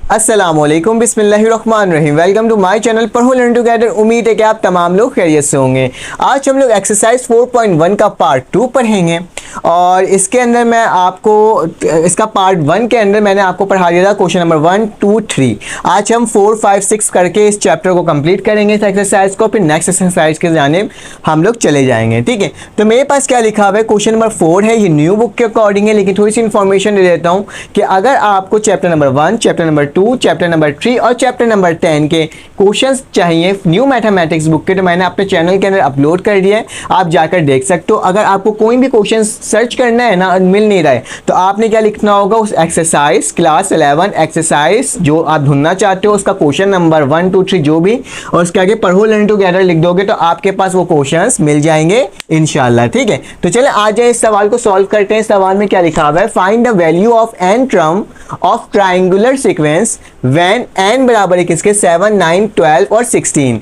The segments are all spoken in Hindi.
अस्सलामुअलैकुम बिस्मिल्लाहिर्रहमानिर्रहीम। वेलकम टू माय चैनल पढ़ो लर्न टुगेदर। उम्मीद है कि आप तमाम लोग खैरियत से होंगे। आज हम लोग एक्सरसाइज 4.1 का पार्ट 2 पढ़ेंगे और इसके अंदर मैं आपको इसका पार्ट 1 के अंदर मैंने आपको पढ़ा दिया था क्वेश्चन नंबर 1, 2, 3। आज हम 4, 5, 6 करके इस चैप्टर को कंप्लीट करेंगे इस एक्सरसाइज को, फिर नेक्स्ट एक्सरसाइज के जानिब हम लोग चले जाएंगे। ठीक है, तो मेरे पास क्या लिखा हुआ है, क्वेश्चन नंबर 4 है। ये न्यू बुक के अकॉर्डिंग है, लेकिन थोड़ी सी इन्फॉर्मेशन दे देता हूँ कि अगर आपको chapter number 1, chapter number 2, chapter number 3 और चैप्टर नंबर 10 के क्वेश्चंस चाहिए न्यू मैथमेटिक्स बुक के, तो मैंने अपने चैनल के अंदर अपलोड कर दिया है, आप जाकर देख सकते हो। अगर आपको कोई भी क्वेश्चन सर्च करना है ना, मिल नहीं रहा है, तो आपने क्या लिखना होगा, उस एक्सरसाइज क्लास 11 एक्सरसाइज जो आप ढूंढना चाहते हो उसका क्वेश्चन नंबर 1, 2, 3 जो भी, और उसके आगे पढ़ो लर्न टुगेदर लिख दोगे तो आपके पास वो क्वेश्चंस मिल जाएंगे इंशाल्लाह। ठीक है, तो चले आ जाए इस सवाल को सॉल्व करते हैं। इस सवाल में क्या लिखा हुआ है, find the value of N term of triangular sequence when N बराबर है किसके, 7, 9, 12 और 16।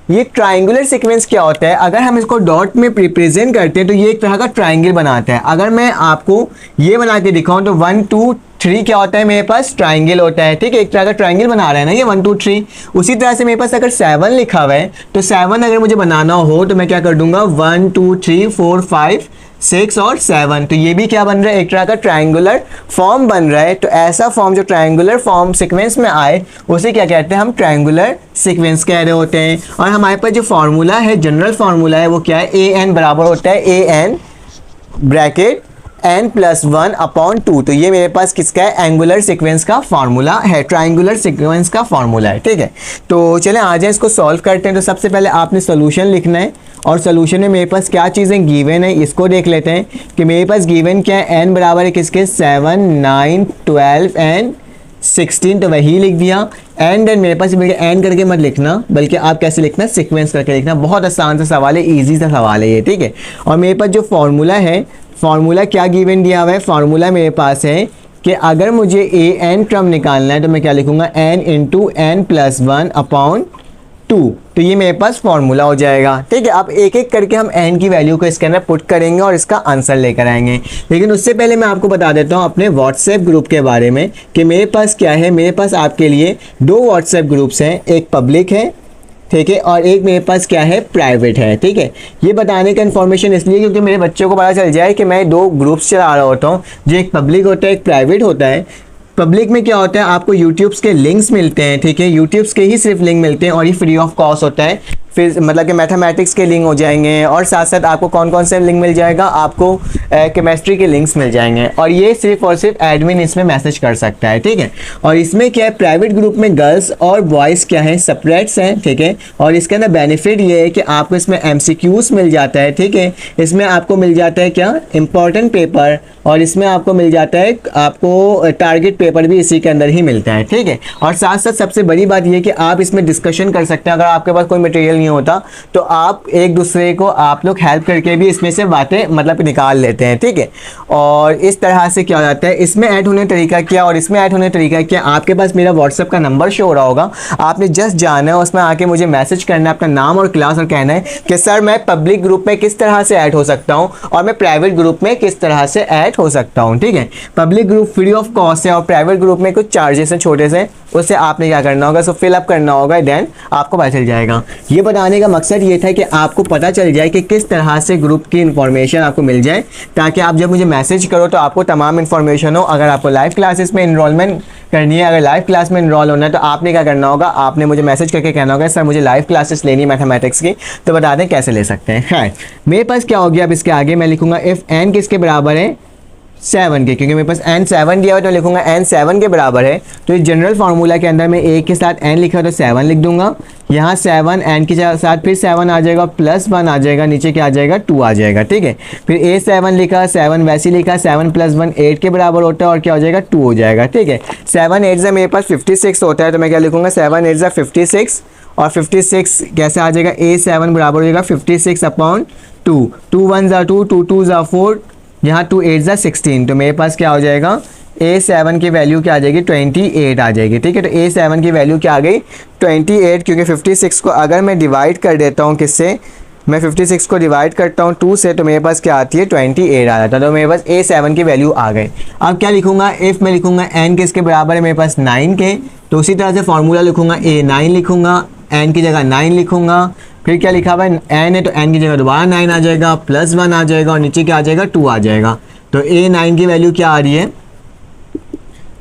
ये ट्राइंगुलर सीक्वेंस क्या होता है, अगर हम इसको डॉट में रिप्रेजेंट करते हैं तो ये एक तरह का ट्राइंगल बनाता है। अगर मैं आपको ये बना के दिखाऊं तो 1, 2, 3 क्या होता है, मेरे पास ट्राइंगल होता है। ठीक है, एक तरह का ट्राइंगल बना रहा है ना ये 1, 2, 3। उसी तरह से मेरे पास अगर 7 लिखा हुआ है तो 7 अगर मुझे बनाना हो तो मैं क्या कर दूंगा, 1, 2, 3, 4, 5, 6 और 7। तो ये भी क्या बन रहा है, एक तरह का ट्राइंगुलर फॉर्म बन रहा है। तो ऐसा फॉर्म जो ट्राइंगुलर फॉर्म सीक्वेंस में आए उसे क्या कहते हैं, हम ट्राइंगुलर सीक्वेंस कह रहे होते हैं। और हमारे पास जो फार्मूला है, जनरल फार्मूला है, वो क्या है, ए एन बराबर होता है A N bracket n + 1 upon 2। तो ये मेरे पास किसका है, एंगुलर सीक्वेंस का फार्मूला है, ट्राइंगुलर सीक्वेंस का फार्मूला है। ठीक है, तो चलें आ जाए इसको सॉल्व करते हैं। तो सबसे पहले आपने सोल्यूशन लिखना है और सोल्यूशन में मेरे पास क्या चीज़ें गिवन है इसको देख लेते हैं कि मेरे पास गिवन क्या है, n बराबर है किसके, 7, 9, 12 एंड 16। तो वही लिख दिया। एंड मेरे पास एंड करके मत लिखना, बल्कि आप कैसे लिखना, सीक्वेंस करके लिखना। बहुत आसान सा सवाल है, ईजी सा सवाल है ये। ठीक है, और मेरे पास जो फार्मूला है, फार्मूला क्या गिवन दिया हुआ है, फार्मूला मेरे पास है कि अगर मुझे ए एन टर्म निकालना है तो मैं क्या लिखूंगा, n × n + 1 अपॉन 2। तो ये मेरे पास फार्मूला हो जाएगा। ठीक है, अब एक एक करके हम n की वैल्यू को इसके अंदर पुट करेंगे और इसका आंसर लेकर आएंगे। लेकिन उससे पहले मैं आपको बता देता हूँ अपने व्हाट्सएप ग्रुप के बारे में कि मेरे पास क्या है, मेरे पास आपके लिए 2 व्हाट्सएप ग्रुप्स हैं, एक पब्लिक है, ठीक है, और एक मेरे पास क्या है, प्राइवेट है। ठीक है, ये बताने का इन्फॉर्मेशन इसलिए क्योंकि मेरे बच्चों को पता चल जाए कि मैं 2 ग्रुप्स चला रहा होता हूँ, जो एक पब्लिक होता है, एक प्राइवेट होता है। पब्लिक में क्या होता है, आपको यूट्यूब्स के लिंक्स मिलते हैं। ठीक है, यूट्यूब्स के ही सिर्फ लिंक मिलते हैं और ये फ्री ऑफ कॉस्ट होता है। फिर मतलब कि मैथमेटिक्स के लिंक हो जाएंगे और साथ साथ आपको कौन कौन से लिंक मिल जाएगा, आपको केमिस्ट्री के लिंक्स मिल जाएंगे, और ये सिर्फ और सिर्फ एडमिन इसमें मैसेज कर सकता है। ठीक है, और इसमें क्या है, प्राइवेट ग्रुप में गर्ल्स और बॉयज़ क्या है, सेपरेट्स हैं। ठीक है, और इसके अंदर बेनिफिट ये है कि आपको इसमें MCQs मिल जाता है। ठीक है, इसमें आपको मिल जाता है क्या, इंपॉर्टेंट पेपर, और इसमें आपको मिल जाता है आपको टारगेट पेपर भी इसी के अंदर ही मिलता है। ठीक है, और साथ साथ सबसे बड़ी बात यह कि आप इसमें डिस्कशन कर सकते हैं। अगर आपके पास कोई मटेरियल नहीं होता तो आप एक दूसरे को आप लोग हेल्प करके भी इसमें से बातें मतलब निकाल लेते हैं। ठीक है, और इस तरह से क्या हो जाता है, इसमें ऐड होने तरीका क्या और इसमें ऐड होने तरीका क्या, आपके पास मेरा व्हाट्सएप का नंबर शो हो रहा होगा, आपने जस्ट जाना है, उसमें आके मुझे मैसेज करना है अपना नाम और क्लास, और कहना है कि सर मैं पब्लिक ग्रुप में किस तरह से ऐड हो सकता हूँ और मैं प्राइवेट ग्रुप में किस तरह से ऐड हो सकता हूँ। ठीक है, public group free of cost है और प्राइवेट ग्रुप में कुछ चार्जेस हैं छोटे से, उससे आपने क्या करना होगा, सो फिलअप करना होगा, देन आपको पता चल जाएगा। ये बताने का मकसद ये था कि आपको पता चल जाए कि किस तरह से ग्रुप की इन्फॉर्मेशन आपको मिल जाए, ताकि आप जब मुझे मैसेज करो तो आपको तमाम इन्फॉर्मेशन हो। अगर आपको लाइव क्लासेस में इनरोलमेंट करनी है, अगर लाइव क्लास में इनरोल होना है तो आपने क्या करना होगा, आपने मुझे मैसेज करके कहना होगा सर मुझे लाइव क्लासेस लेनी है मैथमेटिक्स की, तो बता दें कैसे ले सकते हैं। खैर मेरे पास क्या हो गया, अब इसके आगे मैं लिखूंगा इफ़ n किसके बराबर है, 7 के, क्योंकि मेरे पास n 7 दिया हुआ तो लिखूंगा n 7 के बराबर है। तो इस जनरल फार्मूला के अंदर मैं a के साथ n लिखा तो 7 लिख दूंगा, यहाँ 7 n के साथ फिर 7 आ जाएगा, +1 आ जाएगा, नीचे क्या आ जाएगा, 2 आ जाएगा। ठीक है, फिर a 7 लिखा, 7 वैसे लिखा, 7 + 1 8 के बराबर होता है और क्या हो जाएगा, 2 हो जाएगा। ठीक है, 7 8 से मेरे पास 56 होता है, तो मैं क्या लिखूंगा, 7 8 से 56, और 56 कैसे आ जाएगा, a 7 बराबर हो जाएगा 56 अपॉन 2, 2 1 = 2, 2 2 = 4, यहाँ 2 8 = 16। तो मेरे पास क्या हो जाएगा, A7 की वैल्यू क्या आ जाएगी, 28 आ जाएगी। ठीक है, तो A7 की वैल्यू क्या आ गई, 28, क्योंकि 56 को अगर मैं डिवाइड कर देता हूँ किससे, मैं 56 को डिवाइड करता हूँ 2 से, तो मेरे पास क्या आती है 28 आ जाता है। तो मेरे पास A7 की वैल्यू आ गई। अब क्या लिखूंगा, इफ़ मैं लिखूंगा n किसके बराबर है मेरे पास 9 के, तो उसी तरह से फॉर्मूला लिखूंगा A9 लिखूंगा, n की जगह 9 लिखूंगा, फिर क्या लिखा हुआ है n है तो n की जगह दोबारा 9 आ जाएगा, +1 आ जाएगा और नीचे क्या आ जाएगा 2 आ जाएगा। तो A9 की वैल्यू क्या आ रही है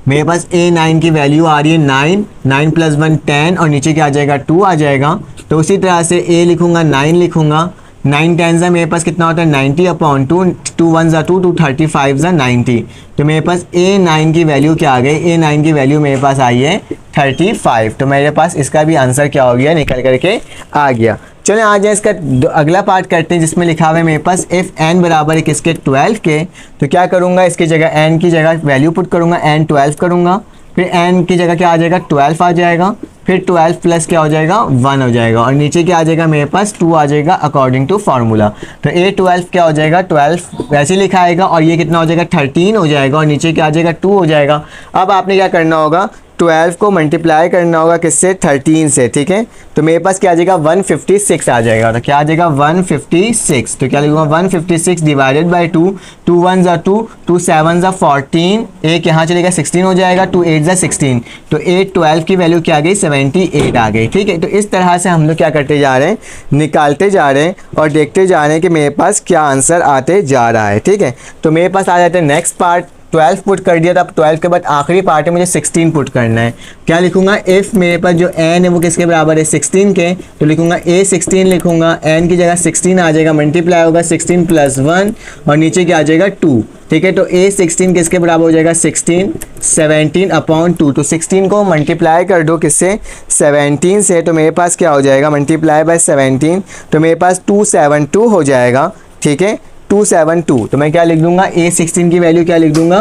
मेरे पास, A9 की वैल्यू आ रही है 9, 9 + 1 10 और नीचे क्या आ जाएगा 2 आ जाएगा। तो उसी तरह से A लिखूंगा 9 लिखूंगा, 9 10 मेरे पास कितना होता है 90/2, 2 1 2, 2 35 90। तो मेरे पास A9 की वैल्यू क्या आ गई, A9 की वैल्यू मेरे पास आई है 35। तो मेरे पास इसका भी आंसर क्या हो गया, निकल करके आ गया। चलें आ जाए इसका अगला पार्ट करते हैं, जिसमें लिखा हुआ है मेरे पास इफ़ n बराबर है किसके 12 के। तो क्या करूँगा, इसकी जगह n की जगह वैल्यू पुट करूँगा, n 12 करूँगा, फिर n की जगह क्या आ जाएगा 12 आ जाएगा, फिर 12 प्लस क्या हो जाएगा 1 हो जाएगा और नीचे क्या आ जाएगा मेरे पास 2 आ जाएगा अकॉर्डिंग टू फार्मूला। तो A12 क्या हो जाएगा 12 वैसे लिखा आएगा और ये कितना हो जाएगा 13 हो जाएगा और नीचे क्या आ जाएगा 2 हो जाएगा। अब आपने क्या करना होगा, 12 को मल्टीप्लाई करना होगा किससे 13 से, ठीक है। तो मेरे पास क्या आ जाएगा 156 आ जाएगा। तो क्या आ जाएगा 156। तो क्या लिखूंगा 156 डिवाइडेड बाई 2, 2 1 2, 2 7 14, एक यहाँ चलेगा 16 हो जाएगा, 2 8 16। तो 8 12 की वैल्यू क्या आ गई 78 आ गई, ठीक है। तो इस तरह से हम लोग क्या करते जा रहे हैं, निकालते जा रहे हैं और देखते जा रहे हैं कि मेरे पास क्या आंसर आते जा रहा है, ठीक है। तो मेरे पास आ जाता है नेक्स्ट पार्ट, 12 पुट कर दिया था। अब 12 के बाद आखिरी पार्ट है मुझे 16 पुट करना है। क्या लिखूंगा, इफ़ मेरे पास जो n है वो किसके बराबर है 16 के, तो लिखूंगा A16 लिखूंगा, n की जगह 16 आ जाएगा, मल्टीप्लाई होगा 16 + 1 और नीचे क्या आ जाएगा 2, ठीक है। तो A16 किसके बराबर हो जाएगा 16, 17/2। तो 16 को मल्टीप्लाई कर दो किससे 17 से, तो मेरे पास क्या हो जाएगा मल्टीप्लाई बाय 17, तो मेरे पास 272 हो जाएगा, ठीक है 272। तो मैं क्या लिख दूंगा A16 की वैल्यू क्या लिख दूंगा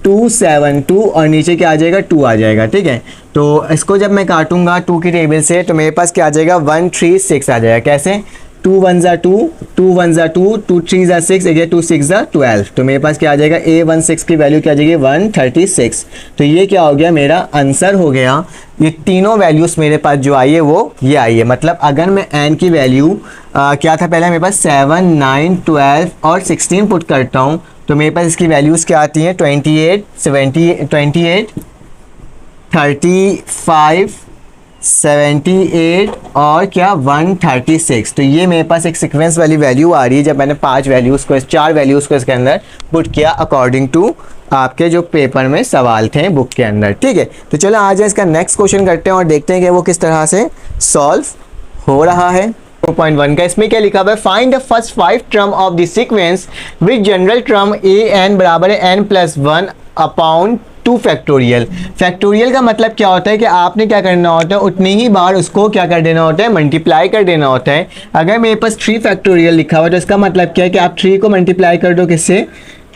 272 और नीचे क्या आ जाएगा 2 आ जाएगा, ठीक है। तो इसको जब मैं काटूंगा 2 की टेबल से तो मेरे पास क्या आ जाएगा 136 आ जाएगा। कैसे, 2 1 2, 2 1 2, 2 3 6, 2 6 12। तो मेरे पास क्या आ जाएगा A16 की वैल्यू क्या आ जाएगी 136। तो ये क्या हो गया मेरा आंसर हो गया। ये तीनों वैल्यूज़ मेरे पास जो आई है वो ये आई है। मतलब अगर मैं n की वैल्यू क्या था पहले मेरे पास 7 9 12 और 16 पुट करता हूँ तो मेरे पास इसकी वैल्यूज़ क्या आती हैं 28 28 35 78 और क्या 136। तो ये मेरे पास एक सीक्वेंस वाली वैल्यू आ रही है जब मैंने 4 वैल्यूज़ को इसके अंदर पुट किया अकॉर्डिंग टू आपके जो पेपर में सवाल थे बुक के अंदर, ठीक है। तो चलो आज इसका नेक्स्ट क्वेश्चन करते हैं और देखते हैं कि वो किस तरह से सॉल्व हो रहा है। 4.1 का इसमें क्या लिखा हुआ है, find the first 5 term of the sequence with general term an बराबर है n+1 अपॉन 2 फैक्टोरियल। फैक्टोरियल का मतलब क्या होता है कि आपने क्या करना होता है उतनी ही बार उसको क्या कर देना होता है मल्टीप्लाई कर देना होता है। अगर मेरे पास 3 फैक्टोरियल लिखा हुआ है तो इसका मतलब क्या है कि आप 3 को मल्टीप्लाई कर दो किससे,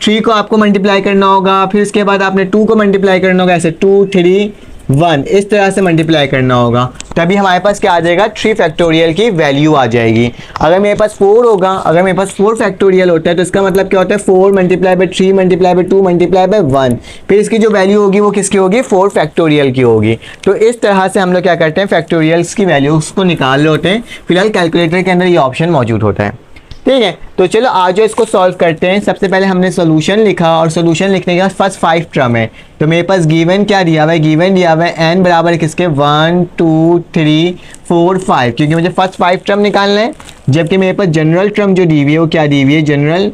3 को आपको मल्टीप्लाई करना होगा, फिर उसके बाद आपने 2 को मल्टीप्लाई करना होगा, ऐसे 2 3 1 इस तरह से मल्टीप्लाई करना होगा, तभी हमारे पास क्या आ जाएगा 3 फैक्टोरियल की वैल्यू आ जाएगी। अगर मेरे पास 4 होगा, अगर मेरे पास 4 फैक्टोरियल होता है तो इसका मतलब क्या होता है 4 multiply by 3 multiply by 2 multiply by 1, फिर इसकी जो वैल्यू होगी वो किसकी होगी 4 फैक्टोरियल की होगी। तो इस तरह से हम लोग क्या करते हैं फैक्टोरियल्स की वैल्यूज़ को निकाल रहे होते हैं। फिलहाल कैलकुलेटर के अंदर ये ऑप्शन मौजूद होता है, ठीक है। तो चलो आज इसको सॉल्व करते हैं। सबसे पहले हमने सॉल्यूशन लिखा और सॉल्यूशन लिखने के बाद फर्स्ट 5 टर्म है तो मेरे पास गिवन क्या दिया हुआ है, गिवन दिया हुआ है n बराबर है किसके 1 2 3 4 5, क्योंकि मुझे फर्स्ट 5 टर्म निकालना है। जबकि मेरे पास जनरल टर्म जो दी हुई है वो क्या दी हुई है, जनरल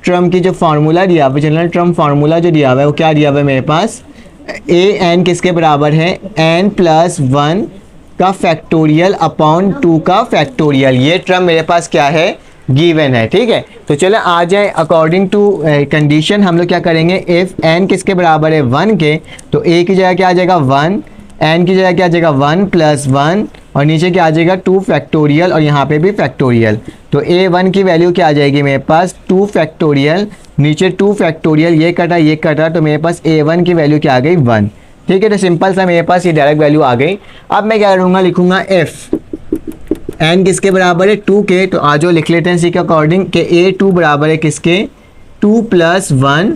टर्म की जो फार्मूला दिया हुआ है, जनरल टर्म फार्मूला जो दिया हुआ है वो क्या दिया हुआ है मेरे पास an किसके बराबर है n+1 का फैक्टोरियल अपॉन 2 का फैक्टोरियल। ये टर्म मेरे पास क्या है गिवन है, ठीक है। तो चलो आ जाए अकॉर्डिंग टू कंडीशन हम लोग क्या करेंगे, इफ़ n किसके बराबर है 1 के तो a की जगह क्या आ जाएगा 1, n की जगह क्या आ जाएगा 1+1 और नीचे क्या आ जाएगा 2 फैक्टोरियल और यहाँ पे भी फैक्टोरियल। तो a1 की वैल्यू क्या आ जाएगी मेरे पास 2 फैक्टोरियल, नीचे 2 फैक्टोरियल, ये कटा तो मेरे पास a1 की वैल्यू क्या आ गई 1, ठीक है। तो सिंपल सा मेरे पास ये डायरेक्ट वैल्यू आ गई। अब मैं क्या करूँगा, लिखूँगा इफ़ n किसके बराबर है 2 के, तो आज लिख लेते हैं इसी के अकॉर्डिंग कि a2 बराबर है किसके 2 + 1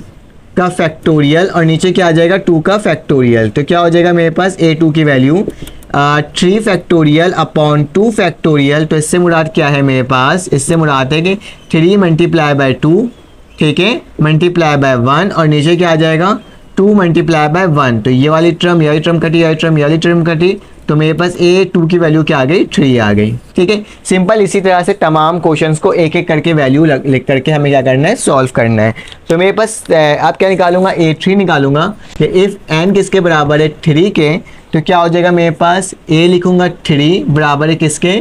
का फैक्टोरियल और नीचे क्या आ जाएगा 2 का फैक्टोरियल। तो क्या हो जाएगा मेरे पास a2 की वैल्यू 3 फैक्टोरियल अपॉन 2 फैक्टोरियल। तो इससे मुराद क्या है मेरे पास, इससे मुराद है कि 3 मल्टीप्लाई बाय 2, ठीक है, मल्टीप्लाई बाय 1 और नीचे क्या आ जाएगा 2 मल्टीप्लाई बाय 1। तो ये वाली टर्म कटी, ये वाली टर्म कटी, तो मेरे पास A2 की वैल्यू क्या आ गई 3 आ गई, ठीक है। सिंपल इसी तरह से तमाम क्वेश्चंस को एक एक करके वैल्यू लिख करके हमें क्या करना है, सॉल्व करना है। तो मेरे पास आप क्या निकालूंगा, A3 निकालूंगा कि इफ़ n किसके बराबर है 3 के, तो क्या हो जाएगा मेरे पास A लिखूंगा 3 बराबर है किसके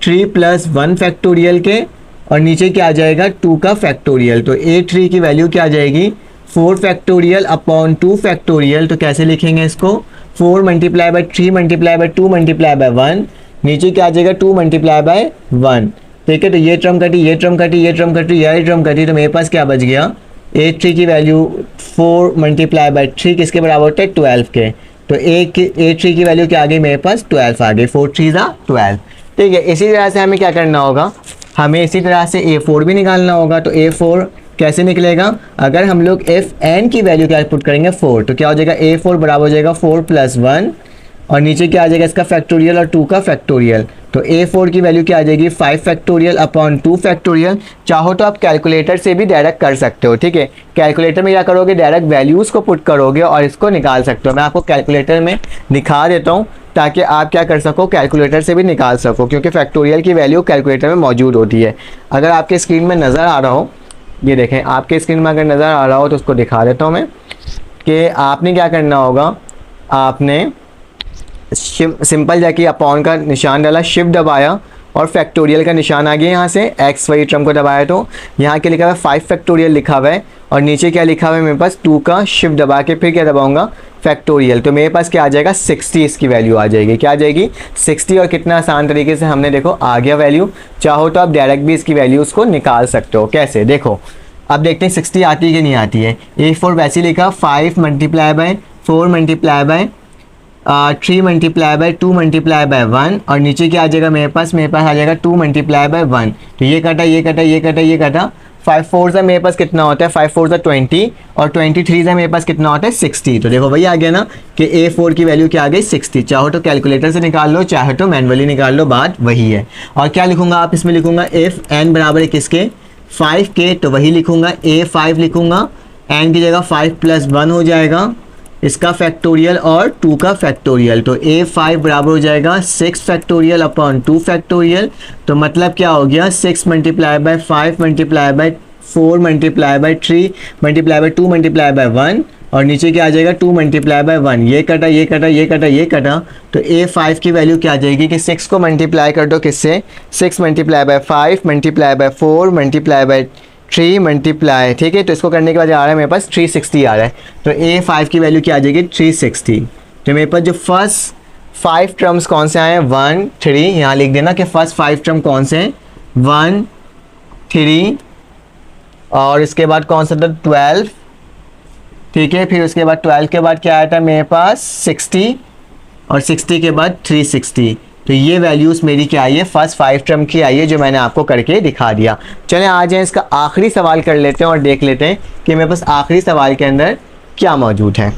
3 प्लस 1 फैक्टोरियल के, और नीचे क्या आ जाएगा 2 का फैक्टोरियल। तो A3 की वैल्यू क्या आ जाएगी 4 फैक्टोरियल अपॉन 2 फैक्टोरियल। तो कैसे लिखेंगे इसको, 4 multiply by 3 multiply by 2 multiply by 1, नीचे क्या आ जाएगा 2 मल्टीप्लाई बाय 1, ठीक है। तो ये टर्म कटी, ये टर्म कटी, ये टर्म कटी, ये टर्म कटी, तो मेरे पास क्या बच गया A3 की वैल्यू 4 मल्टीप्लाई बाय 3 किसके बराबर होता है 12 के। तो A3 की वैल्यू क्या आ गई मेरे पास 12 आ गई, 4 3 12, ठीक है। इसी तरह से हमें क्या करना होगा, हमें इसी तरह से A4 भी निकालना होगा। तो A4 कैसे निकलेगा, अगर हम लोग एफ एन की वैल्यू क्या पुट करेंगे 4, तो क्या हो जाएगा A4 बराबर हो जाएगा 4 प्लस 1 और नीचे क्या आ जाएगा इसका फैक्टोरियल और 2 का फैक्टोरियल। तो A4 की वैल्यू क्या आ जाएगी 5 फैक्टोरियल अपॉन 2 फैक्टोरियल। चाहो तो आप कैलकुलेटर से भी डायरेक्ट कर सकते हो, ठीक है। कैलकुलेटर में क्या करोगे, डायरेक्ट वैल्यूज़ को पुट करोगे और इसको निकाल सकते हो। मैं आपको कैलकुलेटर में दिखा देता हूँ ताकि आप क्या कर सको, कैलकुलेटर से भी निकाल सको, क्योंकि फैक्टोरियल की वैल्यू कैलकुलेटर में मौजूद होती है। अगर आपके स्क्रीन में नज़र आ रहा हो, ये देखें आपके स्क्रीन में अगर नज़र आ रहा हो तो उसको दिखा देता हूँ मैं, कि आपने क्या करना होगा, आपने सिंपल जाके अपॉन का निशान डाला, शिफ्ट दबाया और फैक्टोरियल का निशान आ गया यहाँ से, एक्स वाई टर्म को दबाया तो यहाँ के लिखा हुआ है 5 फैक्टोरियल लिखा हुआ है और नीचे क्या लिखा हुआ है मेरे पास 2 का, शिफ्ट दबा के फिर क्या दबाऊंगा फैक्टोरियल। तो मेरे पास क्या आ जाएगा 60 इसकी वैल्यू आ जाएगी, क्या आ जाएगी 60। और कितना आसान तरीके से हमने देखो आ गया वैल्यू। चाहो तो आप डायरेक्ट भी इसकी वैल्यूज़ को निकाल सकते हो। कैसे, देखो अब देखते हैं 60 आती है कि नहीं आती है। A4 वैसे लिखा 5 multiply by 4 multiply by 3 multiply by 2 multiply by 1 और नीचे क्या आ जाएगा मेरे पास आ जाएगा 2 मल्टीप्लाई बाय 1। तो ये कटा, ये कटा, ये कटा, ये कटा, 5 4 से मेरे पास कितना होता है 5 4 से 20 और 23 से मेरे पास कितना होता है 60। तो देखो वही आ गया ना कि A4 की वैल्यू क्या आ गई 60। चाहो तो कैलकुलेटर से निकाल लो, चाहे तो मैनुअली निकाल लो, बात वही है। और क्या लिखूंगा, आप इसमें लिखूंगा इफ n बराबर है किसके 5 के, तो वही लिखूंगा A5 लिखूंगा, n की जगह 5 प्लस 1 हो जाएगा इसका फैक्टोरियल और 2 का फैक्टोरियल। तो A5 बराबर हो जाएगा 6 फैक्टोरियल अपॉन 2 फैक्टोरियल। तो मतलब क्या हो गया 6 multiply by 5 multiply by 4 multiply by 3 multiply by 2 multiply by 1 और नीचे क्या आ जाएगा 2 मल्टीप्लाई बाय 1। ये कटा, ये कटा, ये कटा, ये कटा, तो A5 की वैल्यू क्या आ जाएगी कि 6 को मल्टीप्लाई कर दो किससे, 6 multiply by 5 multiply by 4 multiply by 3 multiply, ठीक है। तो इसको करने के बाद आ रहा है मेरे पास 360 आ रहा है। तो A5 की वैल्यू क्या आ जाएगी 360। तो मेरे पास जो फर्स्ट 5 टर्म्स कौन से आए हैं 1 3, यहाँ लिख देना कि फर्स्ट 5 टर्म कौन से हैं 1 3 और इसके बाद कौन सा था 12, ठीक है। फिर उसके बाद 12 के बाद क्या आया था मेरे पास 60 और 60 के बाद 360। तो ये वैल्यूज़ मेरी क्या आई है फर्स्ट 5 टर्म की आई है, जो मैंने आपको करके दिखा दिया। चलें आ जाएं इसका आखिरी सवाल कर लेते हैं और देख लेते हैं कि मेरे पास आखिरी सवाल के अंदर क्या मौजूद है।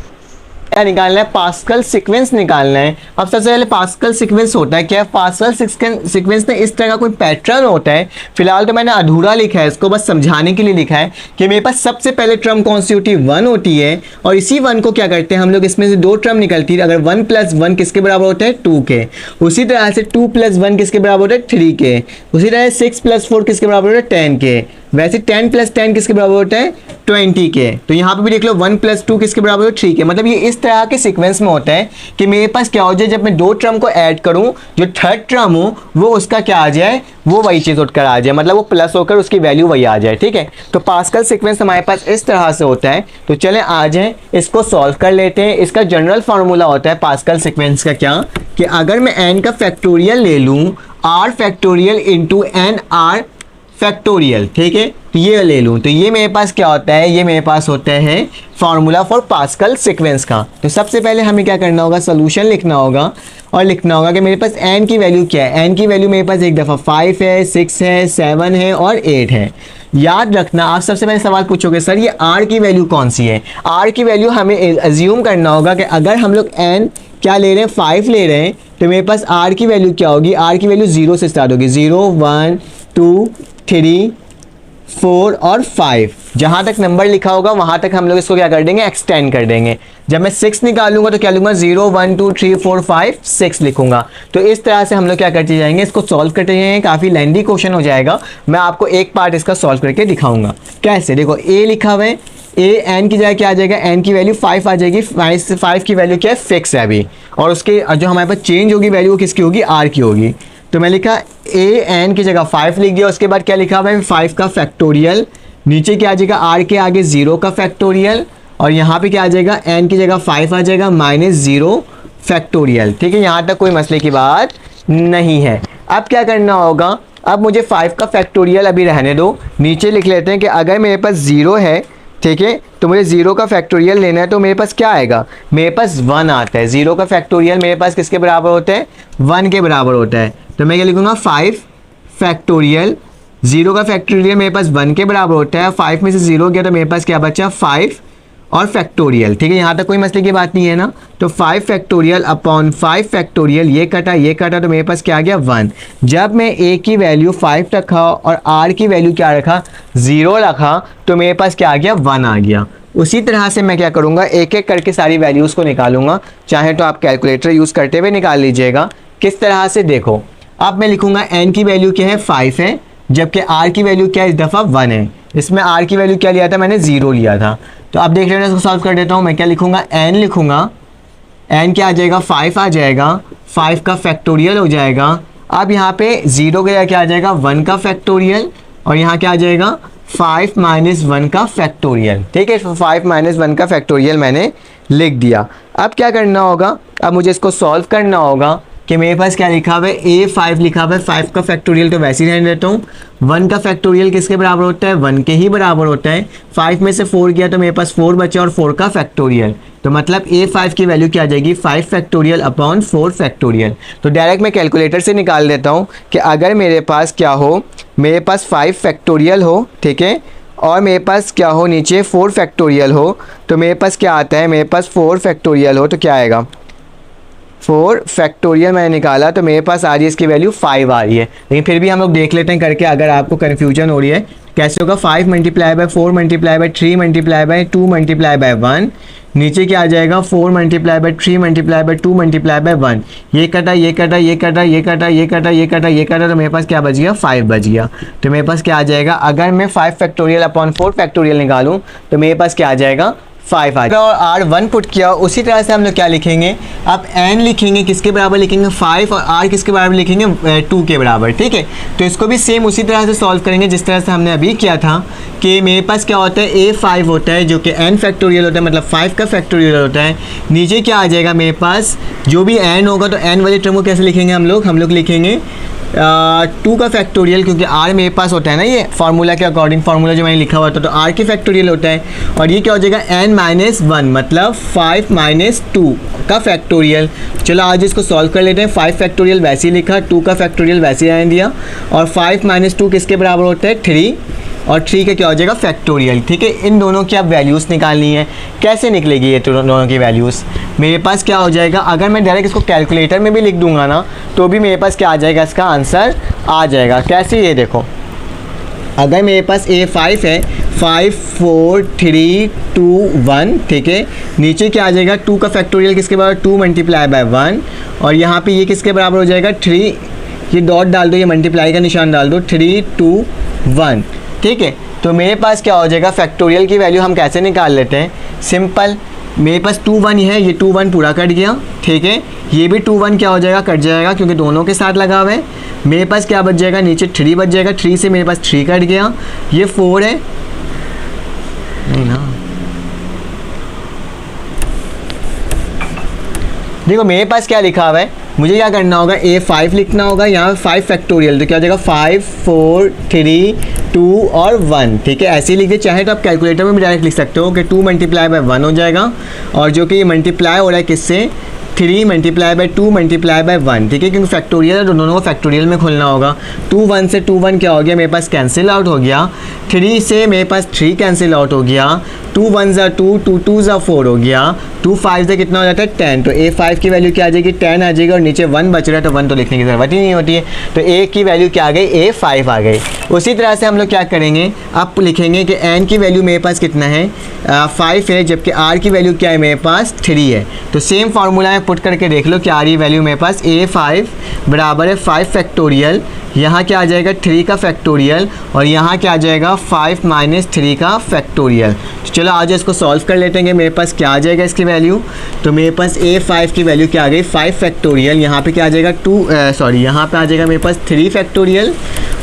क्या निकालना है, पास्कल सीक्वेंस निकालना है। अब सबसे पहले पास्कल सीक्वेंस होता है क्या, पास्कल सीक्वेंस में इस तरह का कोई पैटर्न होता है। फिलहाल तो मैंने अधूरा लिखा है, इसको बस समझाने के लिए लिखा है कि मेरे पास सबसे पहले टर्म कौन सी होती है 1 होती है और इसी 1 को क्या करते हैं हम लोग, इसमें से 2 टर्म निकलती है। अगर 1 प्लस 1 किसके बराबर होता है 2 के, उसी तरह से 2 प्लस 1 किसके बराबर होता है 3 के, उसी तरह 6 प्लस 4 किसके बराबर होता है 10 के, वैसे 10 प्लस 10 किसके बराबर होता है 20 के। तो यहाँ पे भी देख लो 1 प्लस 2 किसके बराबर हो 3 के। मतलब ये इस तरह के सीक्वेंस में होता है कि मेरे पास क्या हो जाए, जब मैं 2 टर्म को ऐड करूँ जो थर्ड टर्म हो वो उसका क्या आ जाए, वो वही चीज़ उठकर आ जाए, मतलब वो प्लस होकर उसकी वैल्यू वही आ जाए, ठीक है। तो पास्कल सीक्वेंस हमारे पास इस तरह से होता है। तो चलें आ जाएं इसको सॉल्व कर लेते हैं। इसका जनरल फार्मूला होता है पास्कल सीक्वेंस का क्या, कि अगर मैं n का फैक्टोरियल ले लूँ r factorial into N R factorial, ठीक है, तो ये ले लूँ, तो ये मेरे पास क्या होता है, ये मेरे पास होता है फार्मूला फॉर पास्कल सीक्वेंस का। तो सबसे पहले हमें क्या करना होगा, सोल्यूशन लिखना होगा और लिखना होगा कि मेरे पास n की वैल्यू क्या है। n की वैल्यू मेरे पास एक दफ़ा 5 है, 6 है, 7 है और 8 है। याद रखना, आप सबसे पहले सवाल पूछोगे सर ये r की वैल्यू कौन सी है। r की वैल्यू हमें एज्यूम करना होगा कि अगर हम लोग n क्या ले रहे हैं 5 ले रहे हैं, तो मेरे पास r की वैल्यू क्या होगी, r की वैल्यू 0 से स्टार्ट होगी, 0 1 2 3 4 और 5, जहाँ तक नंबर लिखा होगा वहाँ तक हम लोग इसको क्या कर देंगे, एक्सटेंड कर देंगे। जब मैं 6 निकालूंगा तो क्या लूँगा, 0 1 2 3 4 5 6 लिखूंगा। तो इस तरह से हम लोग क्या करते जाएंगे, इसको सॉल्व करते जाएंगे। काफ़ी लेंथी क्वेश्चन हो जाएगा, मैं आपको एक पार्ट इसका सॉल्व करके दिखाऊंगा कैसे। देखो a लिखा हुआ है, a n की जगह क्या आ जाएगा, n की वैल्यू 5 आ जाएगी, 5 की वैल्यू क्या है, फिक्स है अभी, और उसके जो हमारे पास चेंज होगी वैल्यू वो किसकी होगी, r की होगी। तो मैं लिखा a n की जगह 5 लिख दिया, उसके बाद क्या लिखा हुआ है, 5 का फैक्टोरियल, नीचे क्या आ जाएगा, r के आगे 0 का फैक्टोरियल, और यहाँ पे क्या आ जाएगा, n की जगह 5 आ जाएगा -0 फैक्टोरियल। ठीक है, यहाँ तक कोई मसले की बात नहीं है। अब क्या करना होगा, अब मुझे 5 का फैक्टोरियल अभी रहने दो, नीचे लिख लेते हैं कि अगर मेरे पास 0 है, ठीक है, तो मुझे 0 का फैक्टोरियल लेना है, तो मेरे पास क्या आएगा, मेरे पास 1 आता है। 0 का फैक्टोरियल मेरे पास किसके बराबर होता है, 1 के बराबर होता है। तो मैं क्या लिखूंगा, 5 फैक्टोरियल, 0 का फैक्टोरियल मेरे पास 1 के बराबर होता है, 5 में से 0 गया तो मेरे पास क्या बचा, 5 और फैक्टोरियल। ठीक है, यहाँ तक कोई मसले की बात नहीं है ना। तो 5 फैक्टोरियल अपॉन 5 फैक्टोरियल, ये कटा तो मेरे पास क्या आ गया, 1। जब मैं a की वैल्यू 5 रखा और r की वैल्यू क्या रखा, 0 रखा, तो मेरे पास क्या आ गया, 1 आ गया। उसी तरह से मैं क्या करूँगा, एक एक करके सारी वैल्यूज़ को निकालूंगा, चाहे तो आप कैलकुलेटर यूज़ करते हुए निकाल लीजिएगा। किस तरह से, देखो अब मैं लिखूंगा n की वैल्यू क्या है, 5 है, जबकि r की वैल्यू क्या है, इस दफ़ा 1 है। इसमें r की वैल्यू क्या लिया था, मैंने 0 लिया था। तो अब देख लेना, इसको सॉल्व कर देता हूँ। मैं क्या लिखूंगा, n लिखूंगा, n क्या आ जाएगा, 5 आ जाएगा, 5 का फैक्टोरियल हो जाएगा। अब यहाँ पे 0 का क्या आ जाएगा, 1 का फैक्टोरियल, और यहाँ क्या आ जाएगा, 5 - 1 का फैक्टोरियल। ठीक है, 5 - 1 का फैक्टोरियल मैंने लिख दिया। अब क्या करना होगा, अब मुझे इसको सॉल्व करना होगा कि मेरे पास क्या लिखा हुआ है, a5 लिखा हुआ है, 5 का फैक्टोरियल तो वैसे ही रहने देता हूँ। 1 का फैक्टोरियल किसके बराबर होता है, 1 के ही बराबर होता है। 5 में से 4 गया तो मेरे पास 4 बचा, और 4 का फैक्टोरियल, तो मतलब a5 की वैल्यू क्या आ जाएगी, 5 फैक्टोरियल अपॉन 4 फैक्टोरियल। तो डायरेक्ट मैं कैलकुलेटर से निकाल देता हूँ कि अगर मेरे पास क्या हो, मेरे पास 5 फैक्टोरियल हो, ठीक है, और मेरे पास क्या हो, नीचे 4 फैक्टोरियल हो, तो मेरे पास क्या आता है, मेरे पास 4 फैक्टोरियल हो तो क्या आएगा, 4 फैक्टोरियल मैंने निकाला तो मेरे पास आ रही है इसकी वैल्यू 5 आ रही है। लेकिन फिर भी हम लोग देख लेते हैं करके, अगर आपको कन्फ्यूजन हो रही है कैसे होगा। 5 multiply by 4 multiply by 3 multiply by 2 multiply by 1, नीचे क्या आ जाएगा, 4 multiply by 3 multiply by 2 multiply by 1, ये कटा ये कटा ये कटा ये कटा ये कटा ये कटा ये कटा, तो मेरे पास क्या बच गया, 5 बच गया। तो मेरे पास क्या आ जाएगा, अगर मैं 5 फैक्टोरियल अपॉन 4 फैक्टोरियल निकालूँ तो मेरे पास क्या आ जाएगा, 5 आ जाएगा। और r 1 पुट किया, उसी तरह से हम लोग क्या लिखेंगे, अब n लिखेंगे, किसके बराबर लिखेंगे, 5, और r किसके बराबर लिखेंगे, 2 के बराबर। ठीक है, तो इसको भी सेम उसी तरह से सॉल्व करेंगे जिस तरह से हमने अभी किया था, कि मेरे पास क्या होता है, a5 होता है जो कि n फैक्टोरियल होता है, मतलब 5 का फैक्टोरियल होता है। नीचे क्या आ जाएगा, मेरे पास जो भी n होगा, तो n वाले टर्म को कैसे लिखेंगे हम लोग लिखेंगे 2 का फैक्टोरियल, क्योंकि r मेरे पास होता है ना, ये फार्मूला के अकॉर्डिंग, फार्मूला जो मैंने लिखा हुआ था, तो r की फैक्टोरियल होता है। और ये क्या हो जाएगा, n - 1, मतलब 5 - 2 का फैक्टोरियल। चलो आज इसको सॉल्व कर लेते हैं। 5 फैक्टोरियल वैसे ही लिखा, 2 का फैक्टोरियल वैसे ही रहने दिया, और 5 - 2 किसके बराबर होता है, 3, और 3 का क्या हो जाएगा, फैक्टोरियल। ठीक है, इन दोनों की आप वैल्यूज़ निकालनी है। कैसे निकलेगी ये दोनों की वैल्यूज़, मेरे पास क्या हो जाएगा, अगर मैं डायरेक्ट इसको कैलकुलेटर में भी लिख दूंगा ना, तो भी मेरे पास क्या आ जाएगा, इसका आंसर आ जाएगा। कैसे, ये देखो, अगर मेरे पास a5 है, 5 4 3 2 1, ठीक है, नीचे क्या आ जाएगा, 2 का फैक्टोरियल किसके बराबर, 2 मल्टीप्लाई बाय 1, और यहाँ पे ये किसके बराबर हो जाएगा, 3, ये डॉट डाल दो, ये मल्टीप्लाई का निशान डाल दो, 3 2 1। ठीक है, तो मेरे पास क्या हो जाएगा, फैक्टोरियल की वैल्यू हम कैसे निकाल लेते हैं, सिंपल, मेरे पास 2 1 है, ये 2 1 पूरा कट गया। ठीक है, ये भी 2 1 क्या हो जाएगा, कट जाएगा, क्योंकि दोनों के साथ लगा हुआ है। मेरे पास क्या बच जाएगा, नीचे 3 बच जाएगा, 3 से मेरे पास 3 कट गया, ये 4 है, नहीं ना, देखो मेरे पास क्या लिखा हुआ है, मुझे क्या करना होगा, a5 लिखना होगा, यहाँ 5 फैक्टोरियल, तो क्या हो जाएगा, 5 4 3 2 और 1। ठीक है, ऐसे ही लिख दे, चाहे तो आप कैलकुलेटर में भी डायरेक्ट लिख सकते हो कि 2 मल्टीप्लाई बाय 1 हो जाएगा, और जो कि ये मल्टीप्लाई हो रहा है किससे, 3 मल्टीप्लाई बाय 2 मल्टीप्लाई बाय 1, ठीक है, क्योंकि फैक्टोरियल है तो दोनों को फैक्टोरियल में खोलना होगा। 2 1 से 2 1 क्या हो गया मेरे पास, कैंसिल आउट हो गया। 3 से मेरे पास 3 कैंसिल आउट हो गया। 2 1 ज़ा 2, 2 2 ज़ा 4 हो गया। 2 5 से कितना हो जाता है 10, तो A5 की वैल्यू क्या आ जाएगी, 10 आ जाएगी। और नीचे 1 बच रहा है तो 1 तो लिखने की ज़रूरत ही नहीं होती है, तो A की वैल्यू क्या आ गई, A5 आ गई। उसी तरह से हम लोग क्या करेंगे, अब लिखेंगे कि N की वैल्यू मेरे पास कितना है, 5 है, जबकि R की वैल्यू क्या है मेरे पास 3 है। तो सेम फार्मूला में पुट करके देख लो कि R की वैल्यू मेरे पास A5 बराबर है 5 फैक्टोरियल, यहाँ क्या आ जाएगा 3 का फैक्टोरियल, और यहाँ क्या आ जाएगा 5 माइनस 3 का फैक्टोरियल। तो चलो आज इसको सॉल्व कर लेते हैं, मेरे पास क्या आ जाएगा इसकी वैल्यू। तो मेरे पास A5 की वैल्यू क्या आ गई 5 फैक्टोरियल, यहाँ पे क्या आ जाएगा यहाँ पे आ जाएगा मेरे पास 3 फैक्टोरियल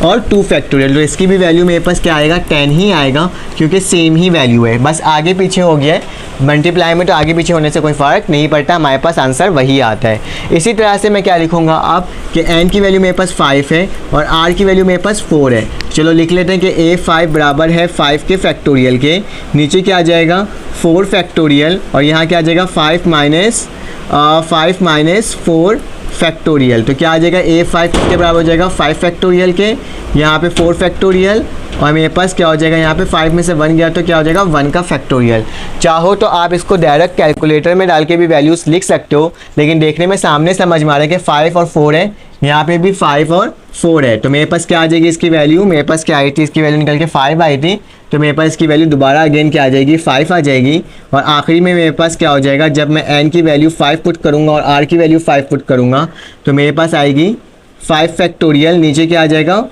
और 2 फैक्टोरियल। तो इसकी भी वैल्यू मेरे पास क्या आएगा 10 ही आएगा, क्योंकि सेम ही वैल्यू है, बस आगे पीछे हो गया है। मल्टीप्लाई में तो आगे पीछे होने से कोई फ़र्क नहीं पड़ता, हमारे पास आंसर वही आता है। इसी तरह से मैं क्या लिखूँगा अब कि N की वैल्यू मेरे पास 5 है और R की वैल्यू मेरे पास 4 है। चलो लिख लेते हैं कि A5 बराबर है 5 के फैक्टोरियल के, नीचे क्या आ जाएगा 4 फैक्टोरियल, और यहाँ क्या आ जाएगा 5 माइनस 4 फैक्टोरियल। तो क्या आ जाएगा A5 के बराबर हो जाएगा 5 फैक्टोरियल के, यहाँ पे 4 फैक्टोरियल, और मेरे पास क्या हो जाएगा यहाँ पे 5 में से 1 गया तो क्या हो जाएगा 1 का फैक्टोरियल। चाहो तो आप इसको डायरेक्ट कैलकुलेटर में डाल के भी वैल्यूज़ लिख सकते हो, लेकिन देखने में सामने समझ में आ रहा है कि 5 और 4 है, यहाँ पे भी 5 और 4 है। तो मेरे पास क्या आ जाएगी इसकी वैल्यू, मेरे पास क्या आई थी, इसकी वैल्यू निकल के 5 आई थी, तो मेरे पास इसकी वैल्यू दोबारा अगेन क्या आ जाएगी 5 आ जाएगी। और आखिरी में मेरे पास क्या हो जाएगा, जब मैं N की वैल्यू 5 पुट करूँगा और R की वैल्यू 5 पुट करूँगा तो मेरे पास आएगी 5 फैक्टोरियल, नीचे क्या आ जाएगा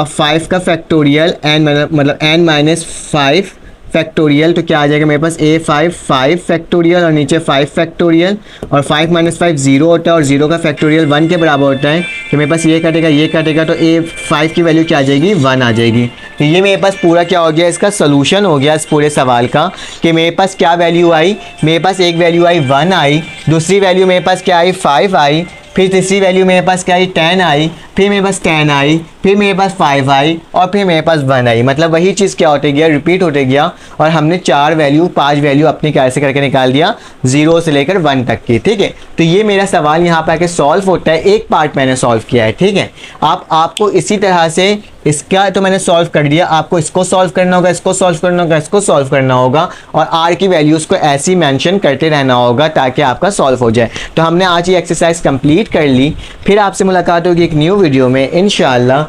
5 का फैक्टोरियल, मतलब N माइनस 5 फैक्टोरियल। तो क्या आ जाएगा मेरे पास A5 5 फैक्टोरियल और नीचे 5 फैक्टोरियल, और 5 माइनस 5 0 होता है और 0 का फैक्टोरियल 1 के बराबर होता है। तो मेरे पास ये कटेगा तो A5 की वैल्यू क्या आ जाएगी 1 आ जाएगी। तो ये मेरे पास पूरा क्या हो गया, इसका सोल्यूशन हो गया इस पूरे सवाल का, कि मेरे पास क्या वैल्यू आई, मेरे पास एक वैल्यू आई 1 आई, दूसरी वैल्यू मेरे पास क्या आई 5 आई, फिर तीसरी वैल्यू मेरे पास क्या आई 10 आई, फिर मेरे पास 10 आई, फिर मेरे पास 5 आई, और फिर मेरे पास 1 आई। मतलब वही चीज़ क्या होते गया, रिपीट होते गया, और हमने 5 वैल्यू अपनी कैसे करके निकाल दिया 0 से लेकर 1 तक की, ठीक है। तो ये मेरा सवाल यहाँ पर आके सॉल्व होता है, एक पार्ट मैंने सॉल्व किया है, ठीक है। आपको इसी तरह से इसका तो मैंने सॉल्व कर दिया, आपको इसको सॉल्व करना होगा, इसको सॉल्व करना होगा, इसको सॉल्व करना होगा, और R की वैल्यूज़ को ऐसे ही मेंशन करते रहना होगा ताकि आपका सॉल्व हो जाए। तो हमने आज ये एक्सरसाइज कंप्लीट कर ली, फिर आपसे मुलाकात होगी एक न्यू वीडियो में इंशाल्लाह।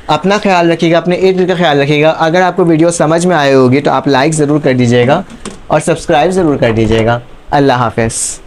अपना ख्याल रखिएगा, अपने इर्द गिर्द का ख्याल रखिएगा। अगर आपको वीडियो समझ में आए होगी तो आप लाइक ज़रूर कर दीजिएगा और सब्सक्राइब ज़रूर कर दीजिएगा। अल्लाह हाफ़िज़।